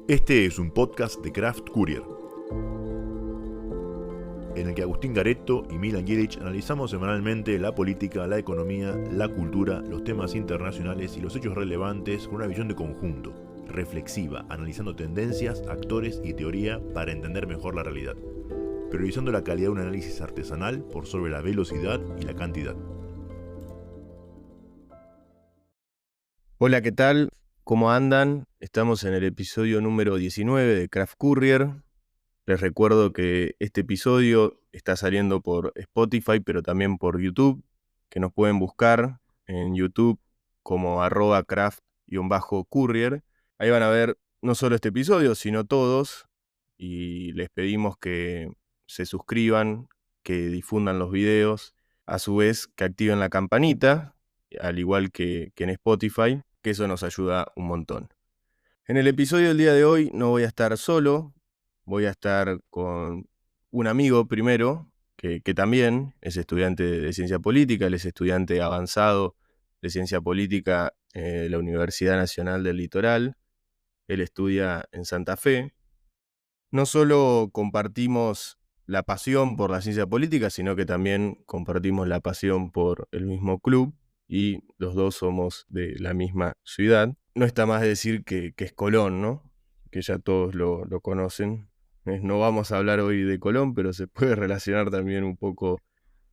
Este es un podcast de Craft Courier, en el que Agustín Garetto y Milan Jelic analizamos semanalmente la política, la economía, la cultura, los temas internacionales y los hechos relevantes con una visión de conjunto, reflexiva, analizando tendencias, actores y teoría para entender mejor la realidad, priorizando la calidad de un análisis artesanal por sobre la velocidad y la cantidad. Hola, ¿qué tal? ¿Cómo andan? Estamos en el episodio número 19 de Craft Courier. Les recuerdo que este episodio está saliendo por Spotify, pero también por YouTube, que nos pueden buscar en YouTube como @craft_courier. Ahí van a ver no solo este episodio, sino todos, y les pedimos que se suscriban, que difundan los videos, a su vez que activen la campanita, al igual que en Spotify, que eso nos ayuda un montón. En el episodio del día de hoy no voy a estar solo, voy a estar con un amigo primero, que también es estudiante de ciencia política, él es estudiante avanzado de ciencia política de la Universidad Nacional del Litoral, él estudia en Santa Fe. No solo compartimos la pasión por la ciencia política, sino que también compartimos la pasión por el mismo club y los dos somos de la misma ciudad. No está más decir que es Colón, ¿no? Que ya todos lo conocen. No vamos a hablar hoy de Colón, pero se puede relacionar también un poco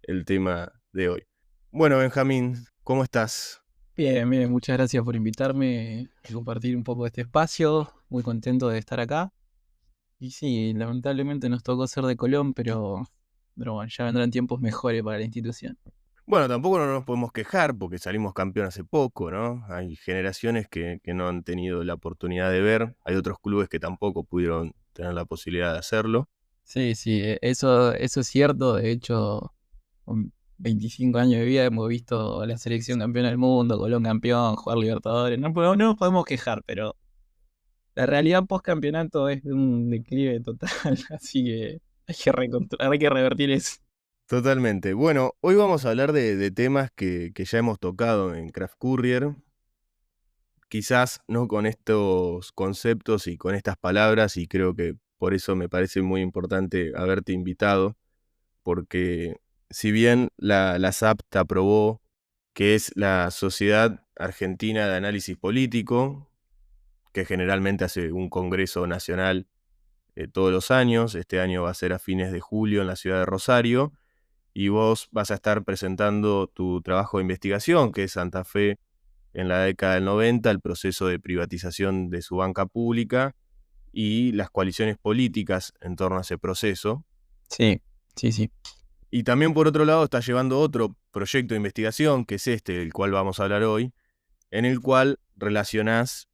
el tema de hoy. Bueno, Benjamín, ¿cómo estás? Bien, muchas gracias por invitarme y compartir un poco de este espacio. Muy contento de estar acá. Y sí, lamentablemente nos tocó ser de Colón, pero bueno, ya vendrán tiempos mejores para la institución. Bueno, tampoco no nos podemos quejar porque salimos campeón hace poco, ¿no? Hay generaciones que no han tenido la oportunidad de ver, hay otros clubes que tampoco pudieron tener la posibilidad de hacerlo. Sí, eso es cierto. De hecho, con 25 años de vida hemos visto a la selección campeona del mundo, Colón campeón, jugar Libertadores. No nos podemos quejar, pero la realidad post-campeonato es de un declive total, así que hay que revertir eso. Totalmente. Bueno, hoy vamos a hablar de temas que ya hemos tocado en Craft Courier. Quizás no con estos conceptos y con estas palabras, y creo que por eso me parece muy importante haberte invitado, porque si bien la SAPT aprobó, que es la Sociedad Argentina de Análisis Político, que generalmente hace un congreso nacional todos los años, este año va a ser a fines de julio en la ciudad de Rosario, y vos vas a estar presentando tu trabajo de investigación, que es Santa Fe en la década del 90, el proceso de privatización de su banca pública y las coaliciones políticas en torno a ese proceso. Sí. Y también, por otro lado, está llevando otro proyecto de investigación, que es este, del cual vamos a hablar hoy, en el cual relacionás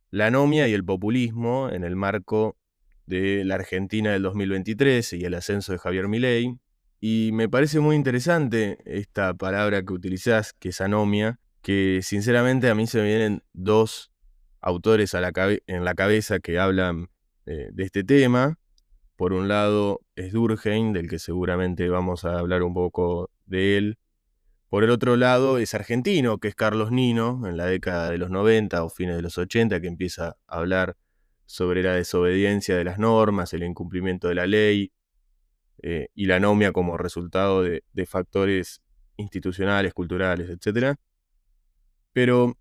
la anomia y el populismo en el marco de la Argentina del 2023 y el ascenso de Javier Milei. Y me parece muy interesante esta palabra que utilizás, que es anomia, que sinceramente a mí se me vienen dos autores en la cabeza que hablan de este tema. Por un lado es Durkheim, del que seguramente vamos a hablar un poco de él. Por el otro lado es argentino, que es Carlos Nino, en la década de los 90 o fines de los 80, que empieza a hablar sobre la desobediencia de las normas, el incumplimiento de la ley y la anomia como resultado de factores institucionales, culturales, etc. Pero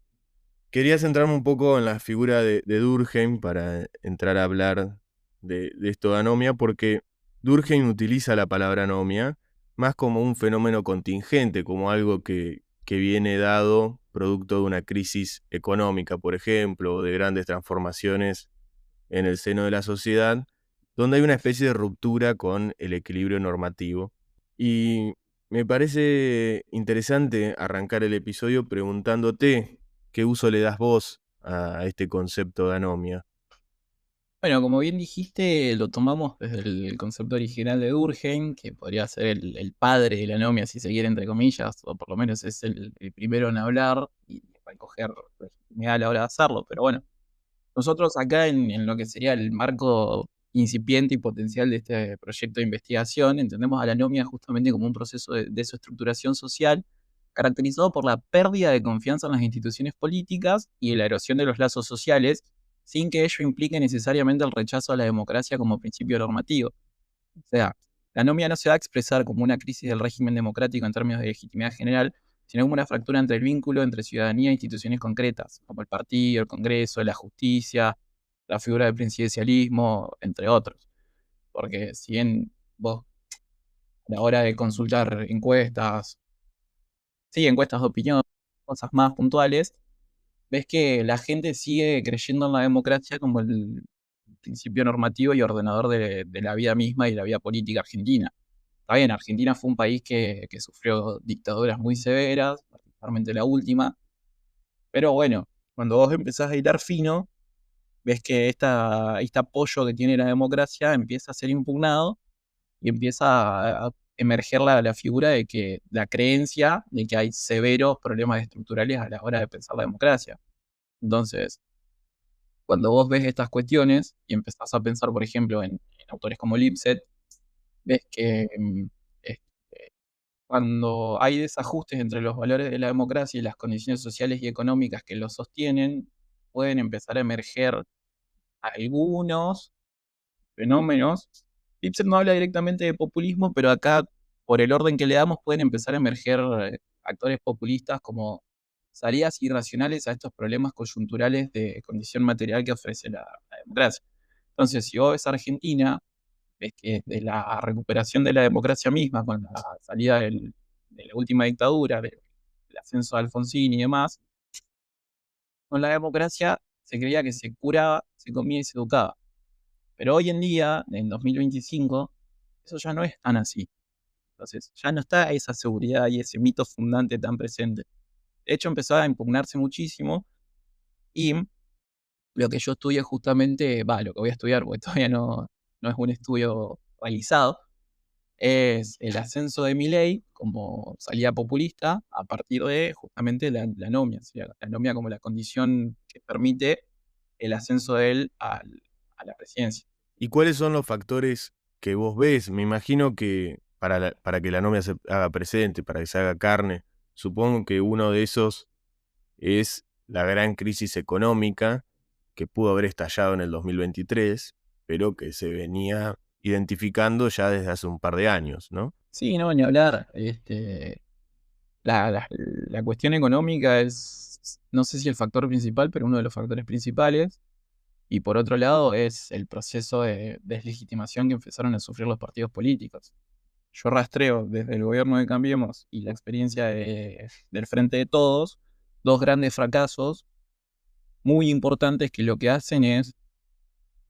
quería centrarme un poco en la figura de Durkheim para entrar a hablar de esto de anomia, porque Durkheim utiliza la palabra anomia más como un fenómeno contingente, como algo que viene dado producto de una crisis económica, por ejemplo, o de grandes transformaciones en el seno de la sociedad, donde hay una especie de ruptura con el equilibrio normativo. Y me parece interesante arrancar el episodio preguntándote qué uso le das vos a este concepto de anomia. Bueno, como bien dijiste, lo tomamos desde el concepto original de Durkheim, que podría ser el padre de la anomia, si se quiere, entre comillas, o por lo menos es el primero en hablar y para coger legitimidad a la hora de hacerlo. Pero bueno, nosotros acá en lo que sería el marco incipiente y potencial de este proyecto de investigación, entendemos a la anomia justamente como un proceso de desestructuración social caracterizado por la pérdida de confianza en las instituciones políticas y la erosión de los lazos sociales, sin que ello implique necesariamente el rechazo a la democracia como principio normativo. O sea, la anomia no se va a expresar como una crisis del régimen democrático en términos de legitimidad general, sino como una fractura entre el vínculo entre ciudadanía e instituciones concretas, como el partido, el Congreso, la justicia, la figura del presidencialismo, entre otros. Porque si bien vos, a la hora de consultar encuestas, sí, encuestas de opinión, cosas más puntuales, ves que la gente sigue creyendo en la democracia como el principio normativo y ordenador de la vida misma y la vida política argentina. Está bien, Argentina fue un país que sufrió dictaduras muy severas, particularmente la última, pero bueno, cuando vos empezás a hilar fino, ves que este apoyo que tiene la democracia empieza a ser impugnado y empieza a emerger la figura de que la creencia de que hay severos problemas estructurales a la hora de pensar la democracia. Entonces, cuando vos ves estas cuestiones y empezás a pensar, por ejemplo, en autores como Lipset, ves que cuando hay desajustes entre los valores de la democracia y las condiciones sociales y económicas que lo sostienen, pueden empezar a emerger algunos fenómenos. Lipset no habla directamente de populismo, pero acá, por el orden que le damos, pueden empezar a emerger actores populistas como salidas irracionales a estos problemas coyunturales de condición material que ofrece la democracia. Entonces, si vos ves Argentina, ves que de la recuperación de la democracia misma, con la salida de la última dictadura, del ascenso de Alfonsín y demás, con la democracia se creía que se curaba, se comía y se educaba. Pero hoy en día, en 2025, eso ya no es tan así. Entonces, ya no está esa seguridad y ese mito fundante tan presente. De hecho, empezó a impugnarse muchísimo y lo que yo estudié justamente, lo que voy a estudiar, porque todavía no es un estudio realizado, es el ascenso de Milei como salida populista a partir de justamente la anomia, o sea, la anomia como la condición que permite el ascenso de él a la presidencia. ¿Y cuáles son los factores que vos ves? Me imagino que para que la anomia se haga presente, para que se haga carne, supongo que uno de esos es la gran crisis económica que pudo haber estallado en el 2023, pero que se venía identificando ya desde hace un par de años, ¿no? Sí, no, ni hablar. La cuestión económica es, no sé si el factor principal, pero uno de los factores principales. Y por otro lado es el proceso de deslegitimación que empezaron a sufrir los partidos políticos. Yo rastreo desde el gobierno de Cambiemos y la experiencia del Frente de Todos, dos grandes fracasos muy importantes que lo que hacen es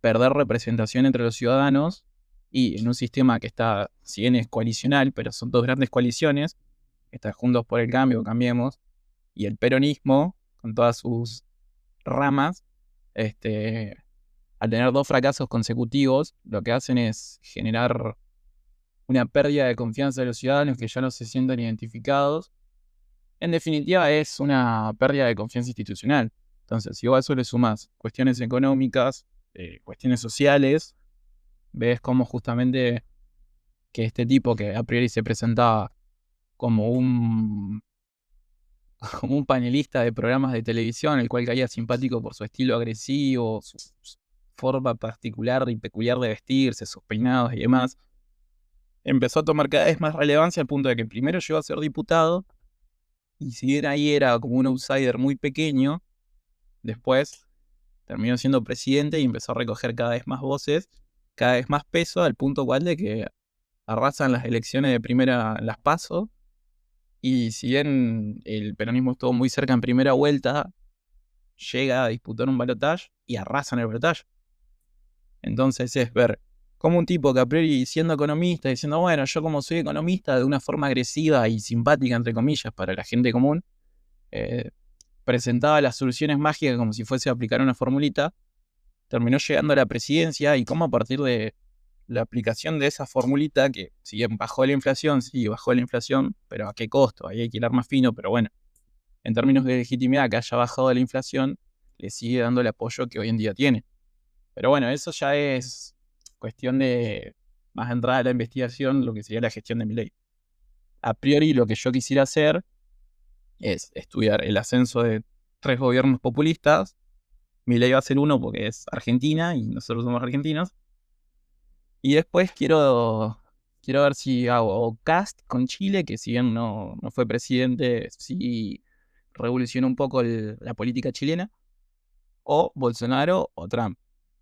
perder representación entre los ciudadanos y en un sistema que está, si bien es coalicional, pero son dos grandes coaliciones, que están Juntos por el Cambio, Cambiemos, y el peronismo, con todas sus ramas, al tener dos fracasos consecutivos, lo que hacen es generar una pérdida de confianza de los ciudadanos que ya no se sienten identificados. En definitiva, es una pérdida de confianza institucional. Entonces, si vos a eso le sumás cuestiones económicas, cuestiones sociales, ves como justamente que este tipo que a priori se presentaba como como un panelista de programas de televisión, el cual caía simpático por su estilo agresivo, su forma particular y peculiar de vestirse, sus peinados y demás, empezó a tomar cada vez más relevancia al punto de que primero llegó a ser diputado, y si bien ahí era como un outsider muy pequeño, después terminó siendo presidente y empezó a recoger cada vez más voces, cada vez más peso, al punto cual de que arrasan las elecciones de primera, las PASO, y si bien el peronismo estuvo muy cerca en primera vuelta, llega a disputar un balotaje y arrasan el balotaje. Entonces es ver cómo un tipo que a priori siendo economista, diciendo, bueno, yo como soy economista de una forma agresiva y simpática, entre comillas, para la gente común, presentaba las soluciones mágicas como si fuese a aplicar una formulita, terminó llegando a la presidencia y cómo a partir de la aplicación de esa formulita, que si bien bajó la inflación, sí, bajó la inflación, pero ¿a qué costo? Ahí hay que hilar más fino, pero bueno, en términos de legitimidad que haya bajado la inflación, le sigue dando el apoyo que hoy en día tiene. Pero bueno, eso ya es cuestión de más entrada a la investigación, lo que sería la gestión de Milei. A priori, lo que yo quisiera hacer es estudiar el ascenso de tres gobiernos populistas, Milei va a ser uno porque es Argentina y nosotros somos argentinos. Y después quiero ver si hago Cast con Chile, que si bien no fue presidente, sí revolucionó un poco la política chilena, o Bolsonaro o Trump.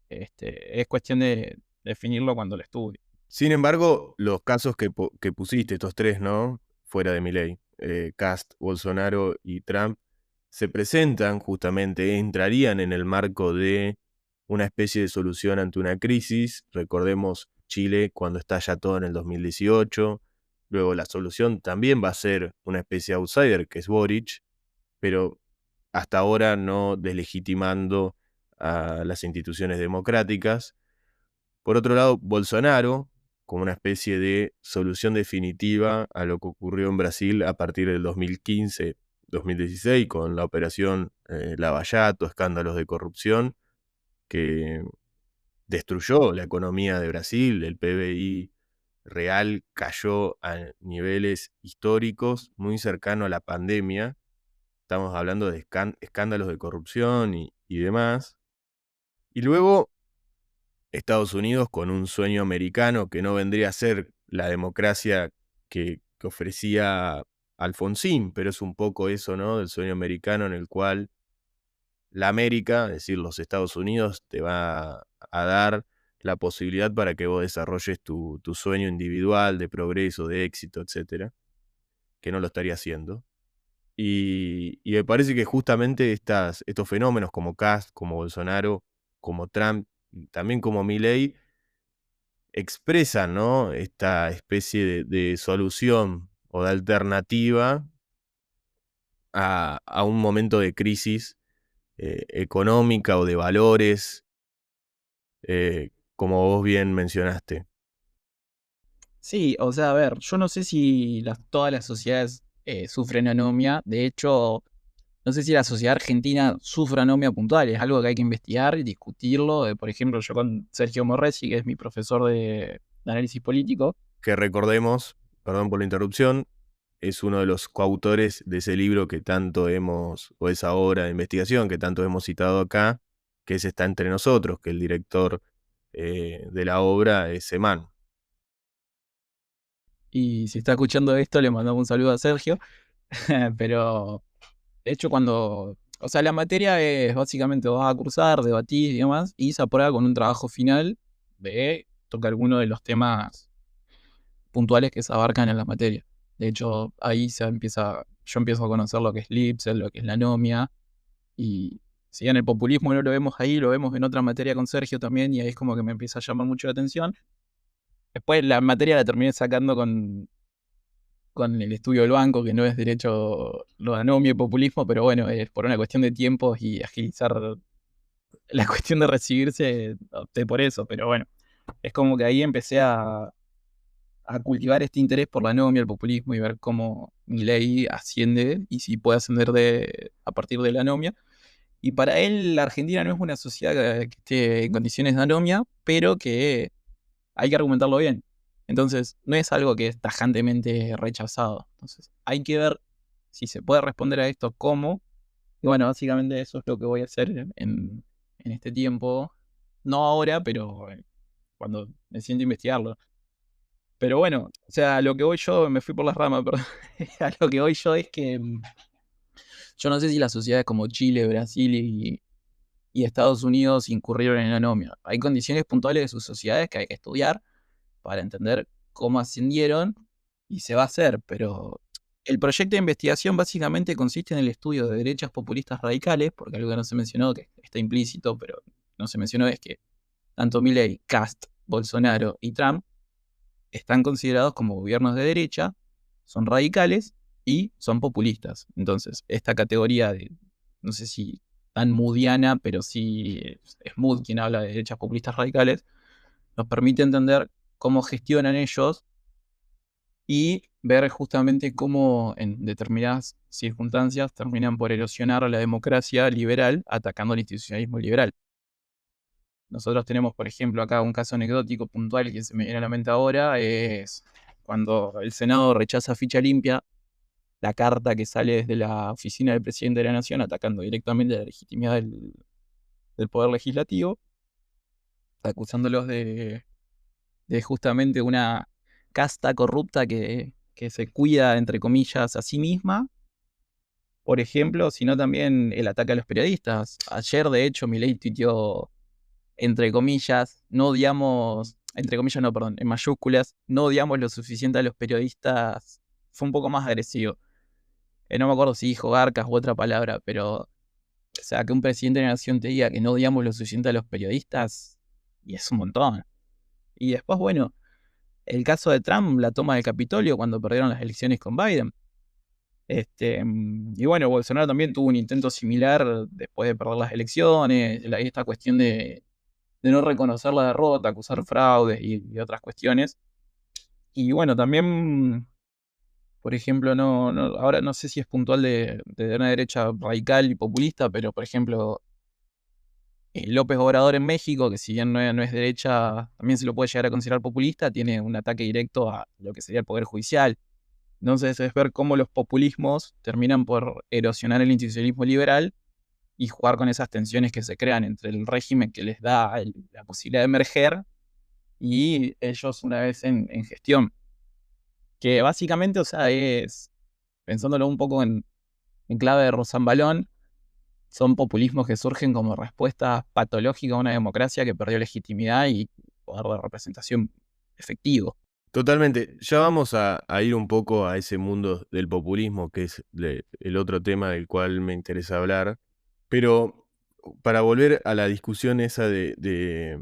Es cuestión de definirlo cuando lo estudie. Sin embargo, los casos que pusiste, estos tres, ¿no? Fuera de Milei, Cast, Bolsonaro y Trump, se presentan justamente, entrarían en el marco de una especie de solución ante una crisis. Recordemos Chile cuando estalla todo en el 2018. Luego la solución también va a ser una especie de outsider, que es Boric, pero hasta ahora no deslegitimando a las instituciones democráticas. Por otro lado, Bolsonaro, como una especie de solución definitiva a lo que ocurrió en Brasil a partir del 2015-2016 con la operación Lava Jato, escándalos de corrupción que destruyó la economía de Brasil, el PBI real cayó a niveles históricos muy cercano a la pandemia. Estamos hablando de escándalos de corrupción y demás. Y luego Estados Unidos con un sueño americano que no vendría a ser la democracia que ofrecía Alfonsín, pero es un poco eso, ¿no? Del sueño americano en el cual la América, es decir, los Estados Unidos, te va a dar la posibilidad para que vos desarrolles tu sueño individual de progreso, de éxito, etcétera, que no lo estaría haciendo. Y me parece que justamente estos fenómenos como Kast, como Bolsonaro, como Trump, también como Milei, expresan, ¿no? Esta especie de solución o de alternativa a un momento de crisis económica o de valores, como vos bien mencionaste. Sí, o sea, a ver, yo no sé si todas las sociedades sufren anomia. De hecho, no sé si la sociedad argentina sufre anomia puntual. Es algo que hay que investigar y discutirlo. Por ejemplo, yo con Sergio Morresi, que es mi profesor de análisis político. Que recordemos, perdón por la interrupción, es uno de los coautores de ese libro que tanto o esa obra de investigación que tanto hemos citado acá, que es Está entre nosotros, que el director de la obra es Semán. Y si está escuchando esto, le mandamos un saludo a Sergio. Pero, de hecho, o sea, la materia es básicamente vas a cursar, debatir y demás, y se aprueba con un trabajo final de tocar alguno de los temas puntuales que se abarcan en la materia. De hecho, ahí yo empiezo a conocer lo que es Lipset, lo que es la anomia, y si bien el populismo no lo vemos ahí, lo vemos en otra materia con Sergio también, y ahí es como que me empieza a llamar mucho la atención. Después la materia la terminé sacando con el estudio del banco, que no es derecho, lo de anomia y populismo, pero bueno, es por una cuestión de tiempos y agilizar la cuestión de recibirse, opté por eso, pero bueno, es como que ahí empecé a cultivar este interés por la anomia, el populismo y ver cómo Milei asciende y si puede ascender a partir de la anomia. Y para él, la Argentina no es una sociedad que esté en condiciones de anomia, pero que hay que argumentarlo bien. Entonces, no es algo que es tajantemente rechazado. Entonces, hay que ver si se puede responder a esto, cómo. Y bueno, básicamente eso es lo que voy a hacer en este tiempo. No ahora, pero cuando me siento a investigarlo. Pero bueno, o sea, a lo que voy yo, me fui por las ramas, perdón. A lo que voy yo es que yo no sé si las sociedades como Chile, Brasil y Estados Unidos incurrieron en anomia. Hay condiciones puntuales de sus sociedades que hay que estudiar para entender cómo ascendieron y se va a hacer, pero el proyecto de investigación básicamente consiste en el estudio de derechas populistas radicales, porque algo que no se mencionó, que está implícito, pero no se mencionó, es que tanto Milei, Cast, Bolsonaro y Trump están considerados como gobiernos de derecha, son radicales y son populistas. Entonces, esta categoría de, no sé si tan moodiana, pero sí es Mood quien habla de derechas populistas radicales, nos permite entender cómo gestionan ellos y ver justamente cómo en determinadas circunstancias terminan por erosionar la democracia liberal atacando el institucionalismo liberal. Nosotros tenemos, por ejemplo, acá un caso anecdótico puntual que se me viene a la mente ahora, es cuando el Senado rechaza ficha limpia la carta que sale desde la oficina del presidente de la Nación atacando directamente la legitimidad del del Poder Legislativo, acusándolos de justamente una casta corrupta que se cuida, entre comillas, a sí misma, por ejemplo, sino también el ataque a los periodistas. Ayer, de hecho, Milei tuiteó, entre comillas, no odiamos, entre comillas no, perdón, en mayúsculas, no odiamos lo suficiente a los periodistas. Fue un poco más agresivo. No me acuerdo si dijo garcas u otra palabra, pero, o sea, que un presidente de la nación te diga que no odiamos lo suficiente a los periodistas, y es un montón. Y después, bueno, el caso de Trump, la toma del Capitolio cuando perdieron las elecciones con Biden. Y bueno, Bolsonaro también tuvo un intento similar después de perder las elecciones, esta cuestión de no reconocer la derrota, acusar fraudes y otras cuestiones. Y bueno, también, por ejemplo, ahora no sé si es puntual de una derecha radical y populista, pero por ejemplo, López Obrador en México, que si bien no es derecha, también se lo puede llegar a considerar populista, tiene un ataque directo a lo que sería el Poder Judicial. Entonces es ver cómo los populismos terminan por erosionar el institucionalismo liberal y jugar con esas tensiones que se crean entre el régimen que les da la posibilidad de emerger y ellos una vez en gestión. Que básicamente, o sea, es, pensándolo un poco en clave de Rosambalón, son populismos que surgen como respuesta patológica a una democracia que perdió legitimidad y poder de representación efectivo. Totalmente. Ya vamos a ir un poco a ese mundo del populismo, que es el otro tema del cual me interesa hablar. Pero para volver a la discusión esa de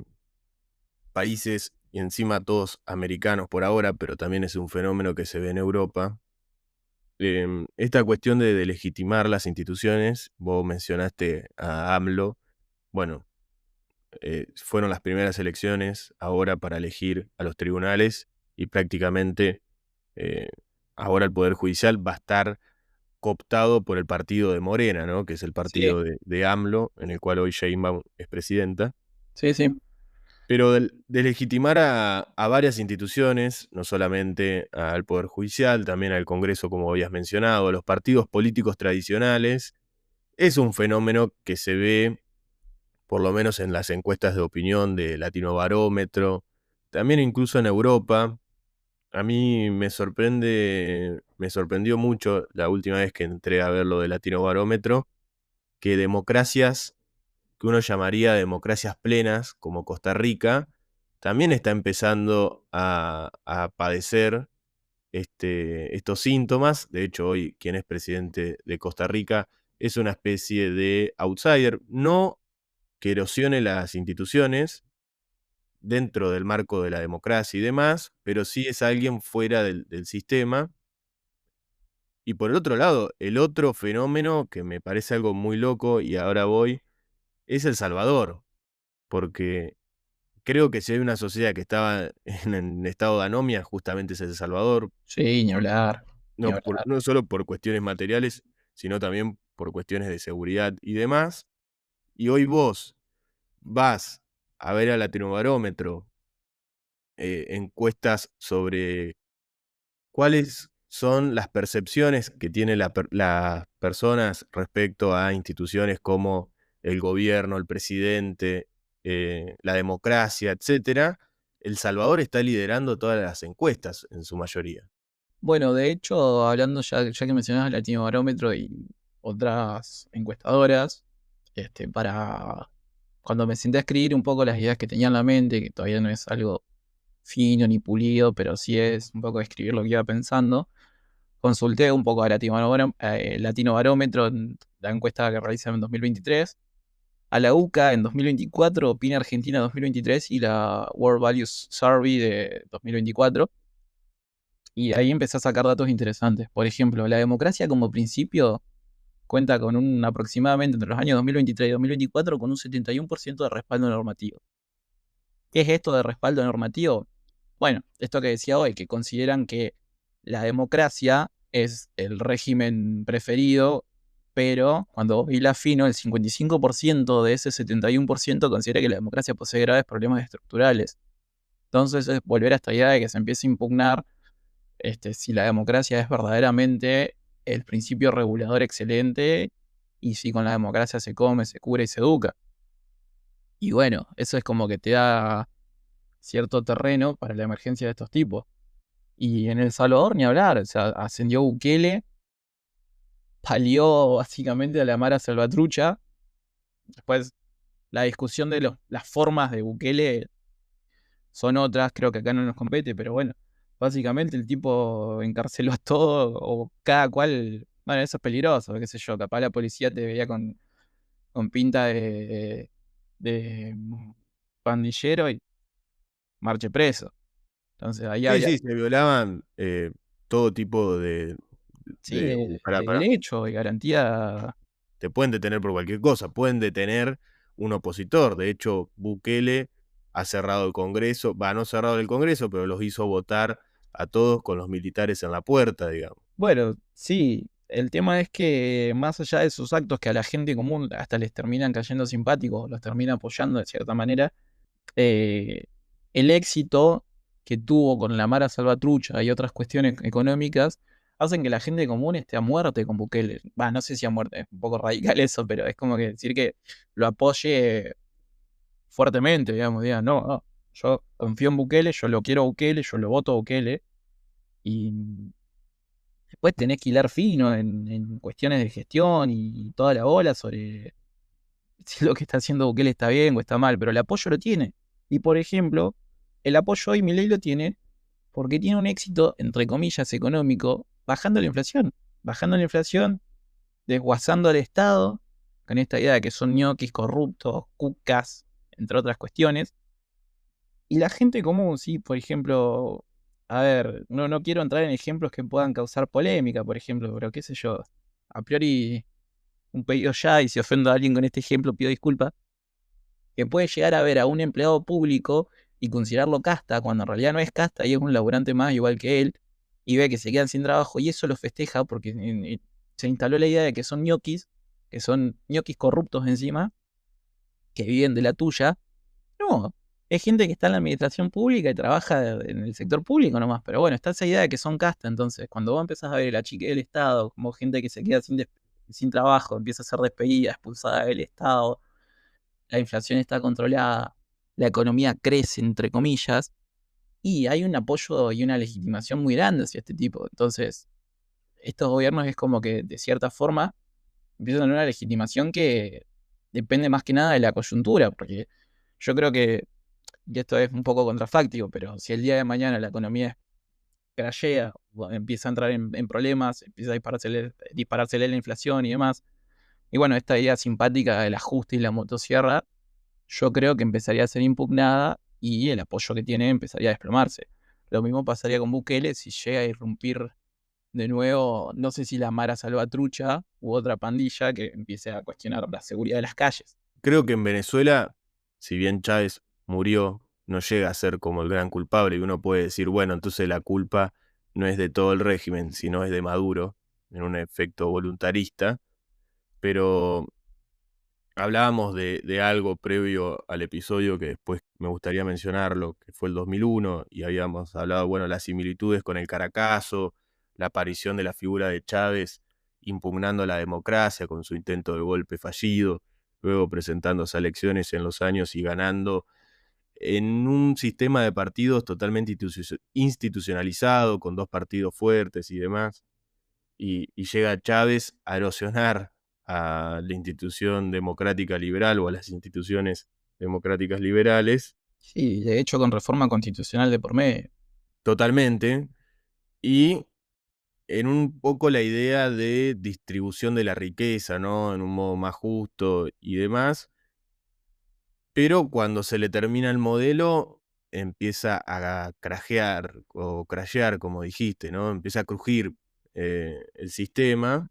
países y encima todos americanos por ahora, pero también es un fenómeno que se ve en Europa. Esta cuestión de legitimar las instituciones, vos mencionaste a AMLO, bueno, fueron las primeras elecciones ahora para elegir a los tribunales y prácticamente eh, ahora el Poder Judicial va a estar cooptado por el partido de Morena, ¿no? Que es el Sí, partido de AMLO, en el cual hoy Sheinbaum es presidenta. sí, sí. Pero de legitimar a varias instituciones, no solamente al Poder Judicial, también al Congreso, como habías mencionado, a los partidos políticos tradicionales, es un fenómeno que se ve, por lo menos en las encuestas de opinión de Latino Barómetro, también incluso en Europa. A mí me sorprendió mucho la última vez que entré a ver lo de Latino Barómetro, que democracias que uno llamaría democracias plenas, como Costa Rica, también está empezando a padecer estos síntomas. De hecho, hoy quien es presidente de Costa Rica es una especie de outsider, no que erosione las instituciones dentro del marco de la democracia y demás, pero sí es alguien fuera del sistema. Y por el otro lado, el otro fenómeno que me parece algo muy loco, y ahora voy, es El Salvador, porque creo que si hay una sociedad que estaba en estado de anomia, justamente es El Salvador, Sí, ni hablar, ni hablar. no solo por cuestiones materiales, sino también por cuestiones de seguridad y demás. Y hoy vos vas a ver al Latinobarómetro encuestas sobre cuáles son las percepciones que tienen las personas respecto a instituciones como el gobierno, el presidente, la democracia, etcétera. El Salvador está liderando todas las encuestas en su mayoría. Bueno, de hecho, hablando ya que mencionabas Latino Barómetro y otras encuestadoras, para cuando me senté a escribir un poco las ideas que tenía en la mente, que todavía no es algo fino ni pulido, pero sí es un poco escribir lo que iba pensando, consulté un poco a Latino Barómetro, en la encuesta que realizan en 2023, a la UCA en 2024, Opina Argentina 2023 y la World Values Survey de 2024. Y ahí empecé a sacar datos interesantes. Por ejemplo, la democracia como principio cuenta con un aproximadamente entre los años 2023 y 2024 con un 71% de respaldo normativo. ¿Qué es esto de respaldo normativo? Bueno, esto que decía hoy, que consideran que la democracia es el régimen preferido, pero cuando vos la fino, el 55% de ese 71% considera que la democracia posee graves problemas estructurales. Entonces es volver a esta idea de que se empiece a impugnar si la democracia es verdaderamente el principio regulador excelente y si con la democracia se come, se cura y se educa. Y bueno, eso es como que te da cierto terreno para la emergencia de estos tipos. Y en El Salvador ni hablar, o sea, ascendió Bukele, palió básicamente a la Mara Salvatrucha. Después, la discusión de las formas de Bukele son otras, creo que acá no nos compete, pero bueno, básicamente el tipo encarceló a todo, o cada cual, bueno, eso es peligroso, qué sé yo, capaz la policía te veía con pinta de pandillero y marche preso. Entonces ahí Sí, había, sí, se violaban todo tipo sí, de pará. derecho y garantía. Te pueden detener por cualquier cosa, pueden detener un opositor. De hecho, Bukele ha cerrado el Congreso, no cerrado el Congreso, pero los hizo votar a todos con los militares en la puerta, digamos. Bueno, sí, el tema es que más allá de esos actos que a la gente común hasta les terminan cayendo simpáticos, los termina apoyando de cierta manera, eh, el éxito que tuvo con la Mara Salvatrucha y otras cuestiones económicas hacen que la gente común esté a muerte con Bukele. No sé si a muerte, es un poco radical eso, pero es como que decir que lo apoye fuertemente, digamos, diga, no, no, yo confío en Bukele, yo lo quiero a Bukele, yo lo voto a Bukele, y después tenés que hilar fino en cuestiones de gestión y toda la bola sobre si lo que está haciendo Bukele está bien o está mal, pero el apoyo lo tiene. Y por ejemplo, el apoyo hoy Milei lo tiene porque tiene un éxito, entre comillas, económico, bajando la inflación, desguazando al Estado, con esta idea de que son ñoquis corruptos, cucas, entre otras cuestiones. Y la gente común, sí, por ejemplo, a ver, no quiero entrar en ejemplos que puedan causar polémica, por ejemplo, pero qué sé yo, a priori un pedido ya, y si ofendo a alguien con este ejemplo, pido disculpas, que puede llegar a ver a un empleado público y considerarlo casta, cuando en realidad no es casta y es un laburante más igual que él, y ve que se quedan sin trabajo y eso lo festeja porque se instaló la idea de que son ñoquis corruptos encima, que viven de la tuya. No, es gente que está en la administración pública y trabaja en el sector público nomás, pero bueno, está esa idea de que son casta, entonces cuando vos empezás a ver la chica del Estado como gente que se queda sin trabajo, empieza a ser despedida, expulsada del Estado, la inflación está controlada, la economía crece, entre comillas, y hay un apoyo y una legitimación muy grande hacia este tipo. Entonces, estos gobiernos es como que, de cierta forma, empiezan a tener una legitimación que depende más que nada de la coyuntura, porque yo creo que, y esto es un poco contrafáctico, pero si el día de mañana la economía crashea, o empieza a entrar en problemas, empieza a disparársele la inflación y demás, y bueno, esta idea simpática del ajuste y la motosierra, yo creo que empezaría a ser impugnada y el apoyo que tiene empezaría a desplomarse. Lo mismo pasaría con Bukele si llega a irrumpir de nuevo, no sé si la Mara Salvatrucha u otra pandilla que empiece a cuestionar la seguridad de las calles. Creo que en Venezuela, si bien Chávez murió, no llega a ser como el gran culpable y uno puede decir, bueno, entonces la culpa no es de todo el régimen, sino es de Maduro, en un efecto voluntarista, pero hablábamos de algo previo al episodio que después me gustaría mencionarlo, que fue el 2001, y habíamos hablado, bueno, las similitudes con el Caracazo, la aparición de la figura de Chávez impugnando la democracia con su intento de golpe fallido, luego presentándose a elecciones en los años y ganando en un sistema de partidos totalmente institucionalizado, con dos partidos fuertes y demás y llega Chávez a erosionar a la institución democrática liberal o a las instituciones democráticas liberales Sí, de hecho con reforma constitucional de por medio. totalmente, y en un poco la idea de distribución de la riqueza, ¿no? En un modo más justo y demás, pero cuando se le termina el modelo empieza a crajear o crashear, como dijiste, ¿no? Empieza a crujir el sistema.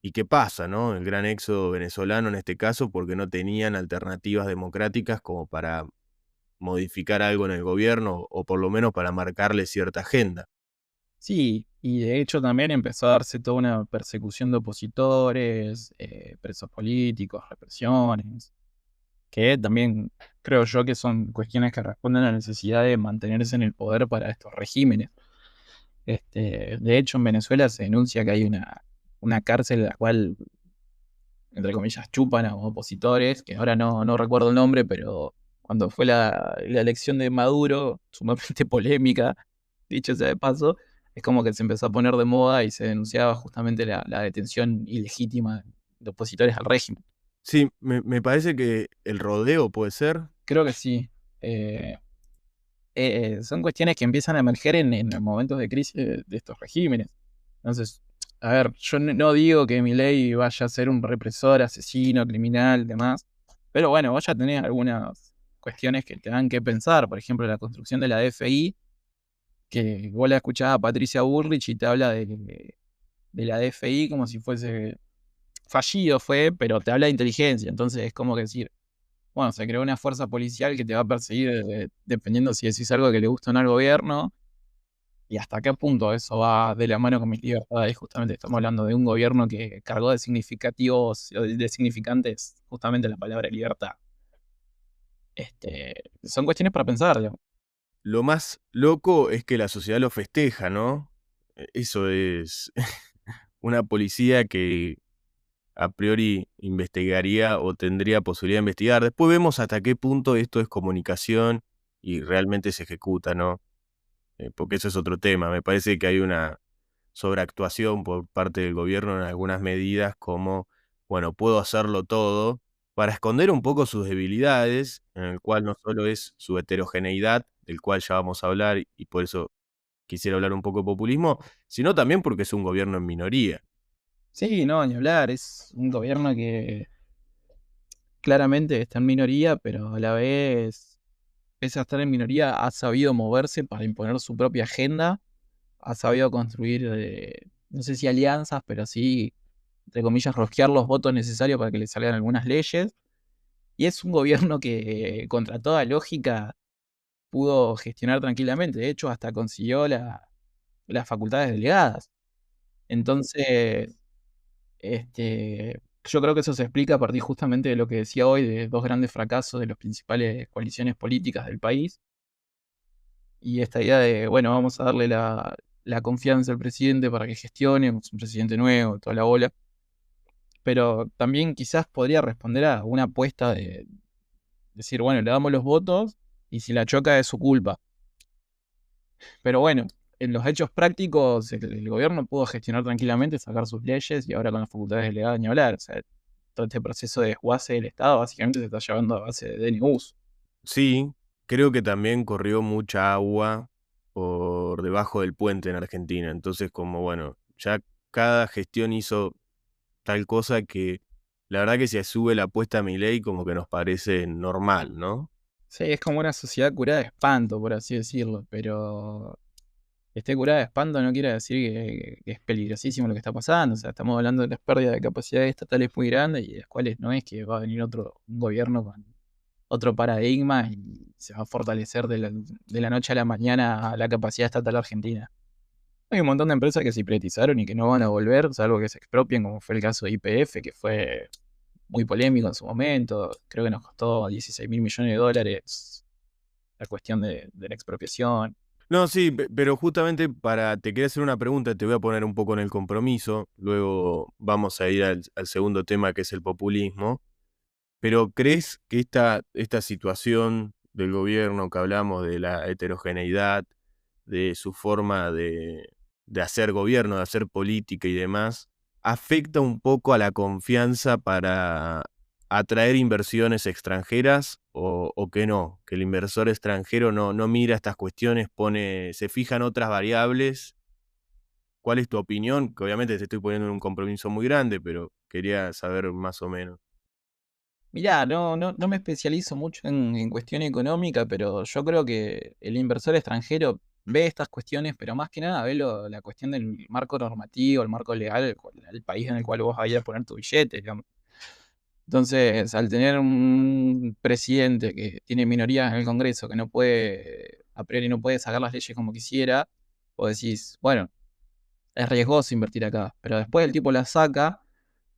¿Y qué pasa, no? El gran éxodo venezolano en este caso, porque no tenían alternativas democráticas como para modificar algo en el gobierno o por lo menos para marcarle cierta agenda. Sí, y de hecho también empezó a darse toda una persecución de opositores, presos políticos, represiones, que también creo yo que son cuestiones que responden a la necesidad de mantenerse en el poder para estos regímenes. De hecho, en Venezuela se denuncia que hay una cárcel en la cual entre comillas, chupan a opositores, que ahora no recuerdo el nombre, pero cuando fue la elección de Maduro, sumamente polémica, dicho sea de paso, es como que se empezó a poner de moda y se denunciaba justamente la detención ilegítima de opositores al régimen. Sí, me parece que el rodeo puede ser. Creo que sí. Son cuestiones que empiezan a emerger en momentos de crisis de estos regímenes. Entonces, a ver, yo no digo que Milei vaya a ser un represor, asesino, criminal, demás, pero bueno, vos ya tenés algunas cuestiones que te dan que pensar. Por ejemplo, la construcción de la DFI, que vos la escuchás a Patricia Bullrich y te habla de la DFI como si fuese fallido fue, pero te habla de inteligencia. Entonces es como que decir, bueno, se creó una fuerza policial que te va a perseguir dependiendo si decís algo que le gusta o no al gobierno. ¿Y hasta qué punto eso va de la mano con mis libertades? Justamente estamos hablando de un gobierno que cargó de significativos o de significantes justamente la palabra libertad. Son cuestiones para pensar, digamos. Lo más loco es que la sociedad lo festeja, ¿no? Eso es una policía que a priori investigaría o tendría posibilidad de investigar. Después vemos hasta qué punto esto es comunicación y realmente se ejecuta, ¿no? Porque eso es otro tema. Me parece que hay una sobreactuación por parte del gobierno en algunas medidas como, bueno, puedo hacerlo todo para esconder un poco sus debilidades, en el cual no solo es su heterogeneidad, del cual ya vamos a hablar y por eso quisiera hablar un poco de populismo, sino también porque es un gobierno en minoría. Sí, no, ni hablar. Es un gobierno que claramente está en minoría, pero a la vez, pese a estar en minoría, ha sabido moverse para imponer su propia agenda, ha sabido construir, no sé si alianzas, pero sí, entre comillas, rosquear los votos necesarios para que le salgan algunas leyes. Y es un gobierno que, contra toda lógica, pudo gestionar tranquilamente. De hecho, hasta consiguió las facultades delegadas. Entonces, yo creo que eso se explica a partir justamente de lo que decía hoy, de dos grandes fracasos de las principales coaliciones políticas del país. Y esta idea de, bueno, vamos a darle la confianza al presidente para que gestione, es un presidente nuevo, toda la bola. Pero también quizás podría responder a una apuesta de decir, bueno, le damos los votos y si la choca es su culpa. Pero bueno, en los hechos prácticos, el gobierno pudo gestionar tranquilamente, sacar sus leyes y ahora con las facultades delegadas ni hablar. O sea, todo este proceso de desguace del Estado básicamente se está llevando a base de DNUs. Sí, creo que también corrió mucha agua por debajo del puente en Argentina. Entonces, como bueno, ya cada gestión hizo tal cosa que la verdad que si sube la apuesta a Milei como que nos parece normal, ¿no? Sí, es como una sociedad curada de espanto, por así decirlo, pero que esté curada de espanto no quiere decir que es peligrosísimo lo que está pasando. O sea, estamos hablando de las pérdidas de capacidades estatales muy grandes y de las cuales no es que va a venir un gobierno con otro paradigma y se va a fortalecer de la noche a la mañana la capacidad estatal argentina. Hay un montón de empresas que se privatizaron y que no van a volver, salvo que se expropien, como fue el caso de YPF, que fue muy polémico en su momento. Creo que nos costó 16.000 millones de dólares la cuestión de la expropiación. No, sí, pero justamente te quería hacer una pregunta, te voy a poner un poco en el compromiso, luego vamos a ir al segundo tema que es el populismo, pero ¿crees que esta situación del gobierno que hablamos de la heterogeneidad, de su forma de hacer gobierno, de hacer política y demás, afecta un poco a la confianza para atraer inversiones extranjeras o que no? Que el inversor extranjero no mira estas cuestiones, se fija en otras variables. ¿Cuál es tu opinión? Que obviamente te estoy poniendo en un compromiso muy grande, pero quería saber más o menos. Mirá, no me especializo mucho en cuestión económica, pero yo creo que el inversor extranjero ve estas cuestiones, pero más que nada ve la cuestión del marco normativo, el marco legal, el país en el cual vos vayas a poner tu billete, digamos. Entonces, al tener un presidente que tiene minorías en el Congreso, que no puede, a priori no puede sacar las leyes como quisiera, vos decís, bueno, es riesgoso invertir acá, pero después el tipo la saca,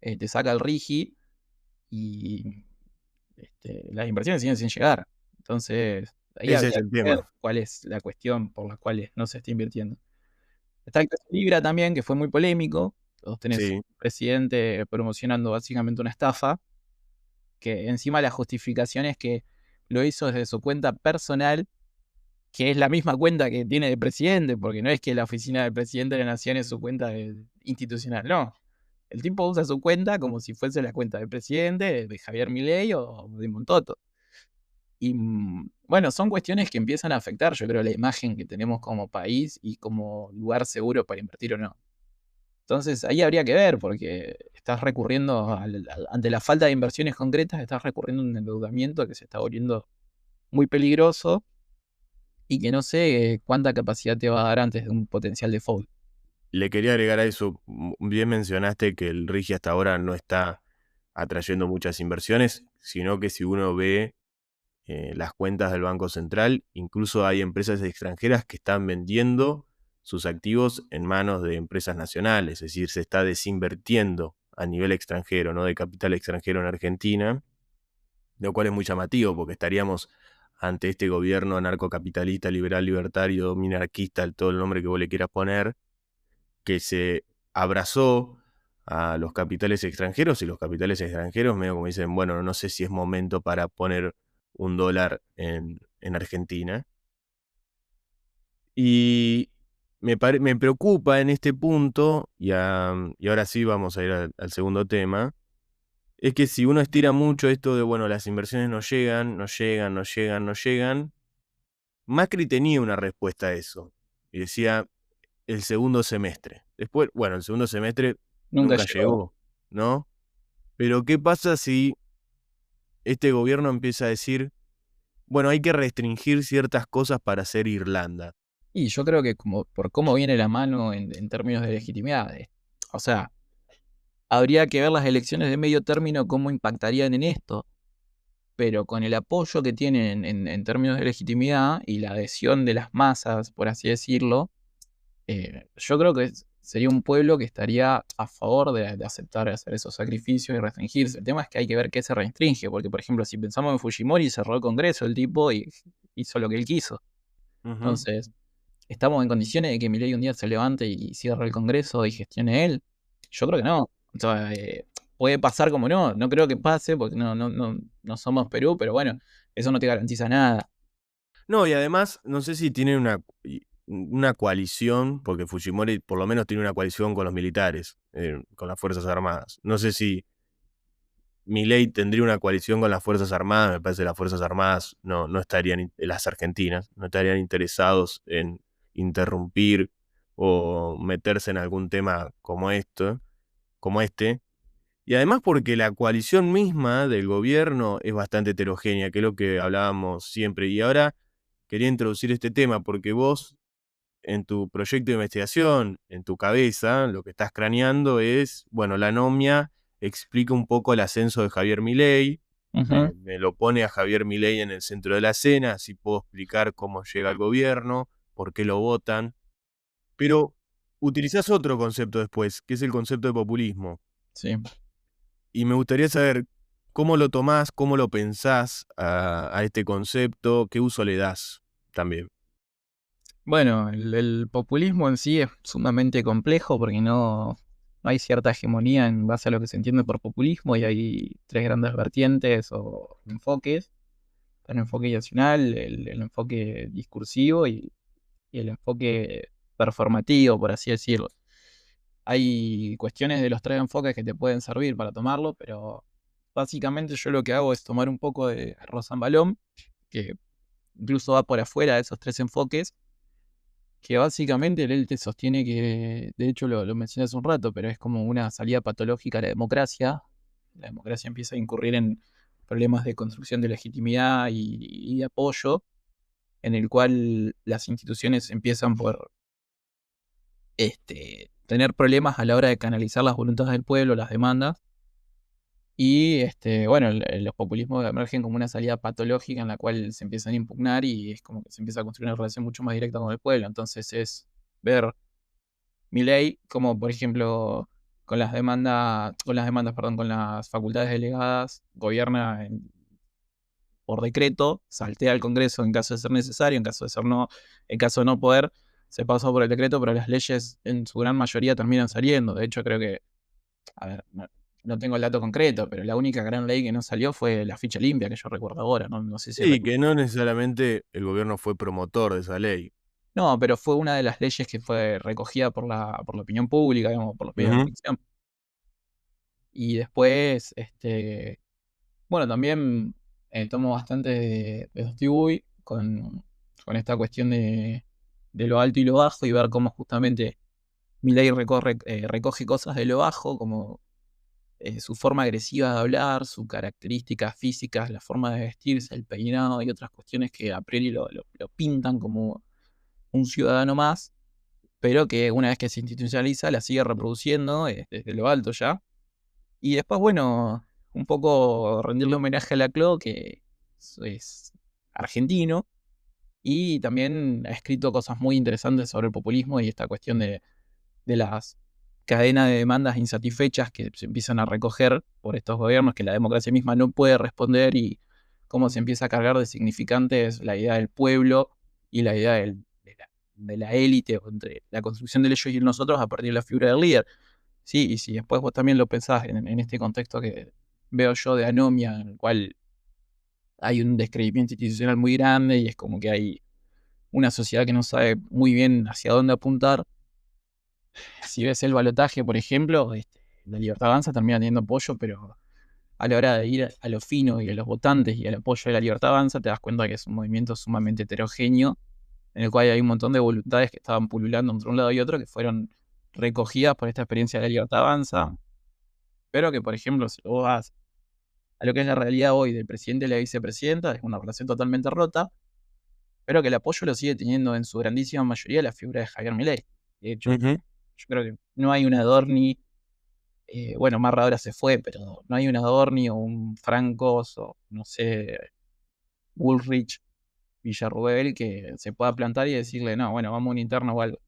te saca el RIGI y las inversiones siguen sin llegar. Entonces, ahí Ese habría es el que ver tema. cuál es la cuestión por la cual no se está invirtiendo. Está el caso Libra también, que fue muy polémico. Vos tenés Sí, un presidente promocionando básicamente una estafa, que encima la justificación es que lo hizo desde su cuenta personal, que es la misma cuenta que tiene de presidente, porque no es que la oficina del presidente de la nación es su cuenta institucional, no. El tipo usa su cuenta como si fuese la cuenta del presidente, de Javier Milei o de Montoto. Y bueno, son cuestiones que empiezan a afectar, yo creo, la imagen que tenemos como país y como lugar seguro para invertir o no. Entonces ahí habría que ver, porque estás recurriendo, ante la falta de inversiones concretas, estás recurriendo a un endeudamiento que se está volviendo muy peligroso y que no sé cuánta capacidad te va a dar antes de un potencial default. le quería agregar a eso, bien mencionaste que el RIGI hasta ahora no está atrayendo muchas inversiones, sino que si uno ve las cuentas del Banco Central, incluso hay empresas extranjeras que están vendiendo sus activos en manos de empresas nacionales, es decir, se está desinvirtiendo a nivel extranjero, no de capital extranjero en Argentina, lo cual es muy llamativo porque estaríamos ante este gobierno anarcocapitalista, liberal, libertario, minarquista, todo el nombre que vos le quieras poner, que se abrazó a los capitales extranjeros y los capitales extranjeros medio como dicen, bueno, no sé si es momento para poner un dólar en Argentina. Y me preocupa en este punto, y ahora sí vamos a ir al segundo tema, es que si uno estira mucho esto de, bueno, las inversiones no llegan, no llegan, no llegan, no llegan, Macri tenía una respuesta a eso. Y decía, el segundo semestre. Después, bueno, el segundo semestre Nunca nunca llegó. llegó, ¿no? Pero ¿qué pasa si este gobierno empieza a decir, bueno, hay que restringir ciertas cosas para hacer Irlanda? Y yo creo que como por cómo viene la mano en términos de legitimidad, o sea, habría que ver las elecciones de medio término cómo impactarían en esto, pero con el apoyo que tienen en términos de legitimidad y la adhesión de las masas, por así decirlo, yo creo que sería un pueblo que estaría a favor de aceptar hacer esos sacrificios y restringirse. El tema es que hay que ver qué se restringe, porque por ejemplo, si pensamos en Fujimori, cerró el Congreso el tipo y hizo lo que él quiso. Ujú. Entonces, ¿estamos en condiciones de que Milei un día se levante y cierre el Congreso y gestione él? Yo creo que no. O sea, puede pasar como no. No creo que pase porque no somos Perú, pero bueno, eso no te garantiza nada. No, y además, no sé si tiene una coalición, porque Fujimori por lo menos tiene una coalición con los militares, con las Fuerzas Armadas. No sé si Milei tendría una coalición con las Fuerzas Armadas, me parece que las Fuerzas Armadas no estarían, las argentinas, no estarían interesados en interrumpir o meterse en algún tema como esto, como este. Y además porque la coalición misma del gobierno es bastante heterogénea, que es lo que hablábamos siempre. Y ahora quería introducir este tema porque vos en tu proyecto de investigación, en tu cabeza, lo que estás craneando es, bueno, la anomia explica un poco el ascenso de Javier Milei, Ujú. me lo pone a Javier Milei en el centro de la escena, así puedo explicar cómo llega al gobierno, por qué lo votan, pero utilizás otro concepto después, que es el concepto de populismo. Sí. Y me gustaría saber cómo lo tomás, cómo lo pensás a este concepto, qué uso le das también. Bueno, el populismo en sí es sumamente complejo porque no hay cierta hegemonía en base a lo que se entiende por populismo y hay tres grandes vertientes o enfoques. El enfoque nacional, el enfoque discursivo y el enfoque performativo, por así decirlo. Hay cuestiones de los tres enfoques que te pueden servir para tomarlo, pero básicamente yo lo que hago es tomar un poco de Rosanbalón, que incluso va por afuera de esos tres enfoques, que básicamente él te sostiene que, de hecho lo mencioné hace un rato, pero es como una salida patológica a la democracia. La democracia empieza a incurrir en problemas de construcción de legitimidad y de apoyo, en el cual las instituciones empiezan por tener problemas a la hora de canalizar las voluntades del pueblo, las demandas. Y bueno, los populismos emergen como una salida patológica en la cual se empiezan a impugnar y es como que se empieza a construir una relación mucho más directa con el pueblo. Entonces es ver Milei como, por ejemplo, perdón, con las facultades delegadas, gobierna por decreto, saltea al Congreso en caso de ser necesario, en caso de no poder, se pasó por el decreto, pero las leyes en su gran mayoría terminan saliendo. De hecho, creo que, a ver, no tengo el dato concreto, pero la única gran ley que no salió fue la ficha limpia, que yo recuerdo ahora. No sé si Sí, que no necesariamente el gobierno fue promotor de esa ley. no, pero fue una de las leyes que fue recogida por la opinión pública, digamos, por los medios de Ujú. comunicación. Y después, bueno, también tomo bastante de Dostoyevsky con esta cuestión de lo alto y lo bajo y ver cómo justamente Milei recoge cosas de lo bajo, como su forma agresiva de hablar, sus características físicas, la forma de vestirse, el peinado y otras cuestiones que a priori lo pintan como un ciudadano más, pero que una vez que se institucionaliza la sigue reproduciendo desde lo alto ya. Y después, bueno, un poco rendirle homenaje a Laclau, que es argentino, y también ha escrito cosas muy interesantes sobre el populismo y esta cuestión de las cadenas de demandas insatisfechas que se empiezan a recoger por estos gobiernos que la democracia misma no puede responder y cómo se empieza a cargar de significantes la idea del pueblo y la idea de la élite, o entre la construcción del ellos y el nosotros a partir de la figura del líder. Sí, y si después vos también lo pensás en este contexto que veo yo de anomia, en el cual hay un descreimiento institucional muy grande y es como que hay una sociedad que no sabe muy bien hacia dónde apuntar. Si ves el balotaje, por ejemplo, la Libertad Avanza termina teniendo apoyo, pero a la hora de ir a lo fino y a los votantes y al apoyo de la Libertad Avanza, te das cuenta que es un movimiento sumamente heterogéneo, en el cual hay un montón de voluntades que estaban pululando entre un lado y otro, que fueron recogidas por esta experiencia de la Libertad Avanza, pero que, por ejemplo, si vos vas a lo que es la realidad hoy del presidente y la vicepresidenta, es una relación totalmente rota, pero que el apoyo lo sigue teniendo en su grandísima mayoría la figura de Javier Milei. De hecho, Ujú. yo creo que no hay un Adorni, bueno, Marra ahora se fue, pero no hay un Adorni o un Francos o, no sé, Bullrich, Villarruel que se pueda plantar y decirle, no, bueno, vamos a un interno o algo.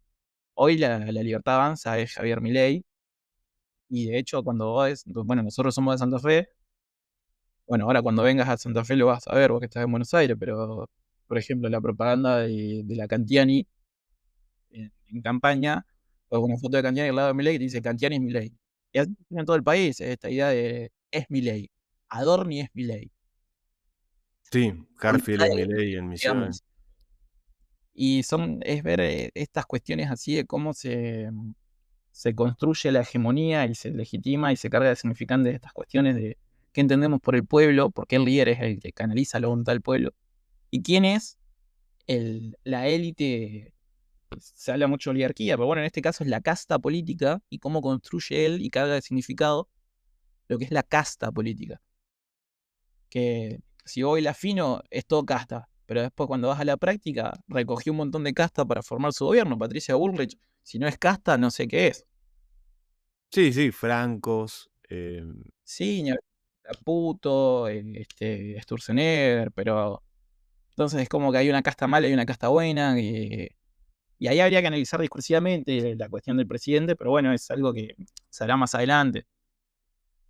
Hoy la Libertad Avanza es Javier Milei, y de hecho, cuando vos, bueno, nosotros somos de Santa Fe. Bueno, ahora cuando vengas a Santa Fe lo vas a ver, vos que estás en Buenos Aires, pero, por ejemplo, la propaganda de la Cantiani en campaña, o una foto de Cantiani al lado de Milei que dice Cantiani es Milei. Y así en todo el país, esta idea de es Milei, Adorni es Milei. Sí, Donde Harfield es cae, Milei en Misiones. digamos. Y es ver estas cuestiones así de cómo se construye la hegemonía y se legitima y se carga de significantes de estas cuestiones de qué entendemos por el pueblo, porque el líder es el que canaliza la voluntad del pueblo, y quién es la élite. Se habla mucho de oligarquía, pero bueno, en este caso es la casta política y cómo construye él y carga de significado lo que es la casta política. Que si voy la afino, es todo casta, pero después cuando vas a la práctica, recogió un montón de casta para formar su gobierno. Patricia Bullrich, si no es casta, no sé qué es. Sí, sí, francos. Sí, Caputo, Sturzenegger, pero entonces es como que hay una casta mala y una casta buena, y ahí habría que analizar discursivamente la cuestión del presidente, pero bueno, es algo que se hará más adelante.